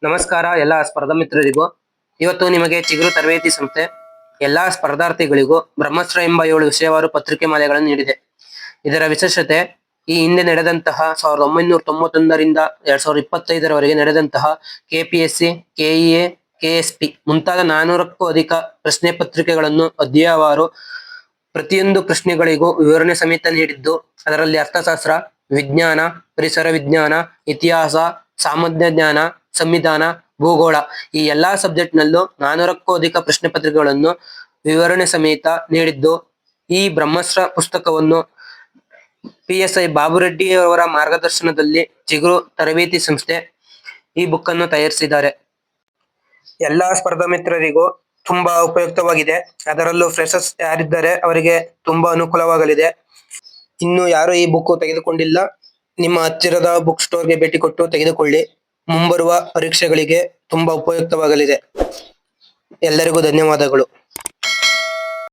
ನಮಸ್ಕಾರ ಎಲ್ಲ ಸ್ಪರ್ಧಾ ಮಿತ್ರರಿಗೂ. ಇವತ್ತು ನಿಮಗೆ ಚಿಗುರು ತರಬೇತಿ ಸಂಸ್ಥೆ ಎಲ್ಲಾ ಸ್ಪರ್ಧಾರ್ಥಿಗಳಿಗೂ ಬ್ರಹ್ಮಾಸ್ತ್ರ ಎಂಬ 7 ವಿಷಯವಾರು ಪತ್ರಿಕೆ ಮಾಲೆಗಳನ್ನು ನೀಡಿದೆ. ಇದರ ವಿಶೇಷತೆ ಈ ಹಿಂದೆ ನಡೆದಂತಹ 1991ರಿಂದ 2025ರವರೆಗೆ ನಡೆದಂತಹ ಕೆಪಿಎಸ್ಸಿ, ಕೆಇಎ, ಕೆಎಸ್ಪಿ ಮುಂತಾದ 400ಕ್ಕೂ ಅಧಿಕ ಪ್ರಶ್ನೆ ಪತ್ರಿಕೆಗಳನ್ನು ಅಧ್ಯಾಯವಾರು ಪ್ರತಿಯೊಂದು ಪ್ರಶ್ನೆಗಳಿಗೂ ವಿವರಣೆ ಸಮೇತ ನೀಡಿದ್ದು, ಅದರಲ್ಲಿ ಅರ್ಥಶಾಸ್ತ್ರ, ವಿಜ್ಞಾನ, ಪರಿಸರ ವಿಜ್ಞಾನ, ಇತಿಹಾಸ, ಸಾಮಾನ್ಯ ಜ್ಞಾನ, ಸಂವಿಧಾನ, ಭೂಗೋಳ ಈ ಎಲ್ಲಾ ಸಬ್ಜೆಕ್ಟ್ ನಲ್ಲೂ 400ಕ್ಕೂ ಅಧಿಕ ಪ್ರಶ್ನೆ ಪತ್ರಿಕೆಗಳನ್ನು ವಿವರಣೆ ಸಮೇತ ನೀಡಿದ್ದು, ಈ ಬ್ರಹ್ಮಾಸ್ತ್ರ ಪುಸ್ತಕವನ್ನು PSI ಬಾಬುರೆಡ್ಡಿ ಅವರ ಮಾರ್ಗದರ್ಶನದಲ್ಲಿ ಚಿಗುರು ತರಬೇತಿ ಸಂಸ್ಥೆ ಈ ಬುಕ್ ಅನ್ನು ತಯಾರಿಸಿದ್ದಾರೆ. ಎಲ್ಲಾ ಸ್ಪರ್ಧಾ ಮಿತ್ರರಿಗೂ ತುಂಬಾ ಉಪಯುಕ್ತವಾಗಿದೆ. ಅದರಲ್ಲೂ ಫ್ರೆಶರ್ಸ್ ಯಾರಿದ್ದಾರೆ ಅವರಿಗೆ ತುಂಬಾ ಅನುಕೂಲವಾಗಲಿದೆ. ಇನ್ನು ಯಾರು ಈ ಬುಕ್ ತೆಗೆದುಕೊಂಡಿಲ್ಲ, ನಿಮ್ಮ ಹತ್ತಿರದ ಬುಕ್ ಸ್ಟೋರ್ಗೆ ಭೇಟಿ ಕೊಟ್ಟು ತೆಗೆದುಕೊಳ್ಳಿ. ಮುಂಬರುವ ಪರೀಕ್ಷೆಗಳಿಗೆ ತುಂಬಾ ಉಪಯುಕ್ತವಾಗಲಿದೆ. ಎಲ್ಲರಿಗೂ ಧನ್ಯವಾದಗಳು.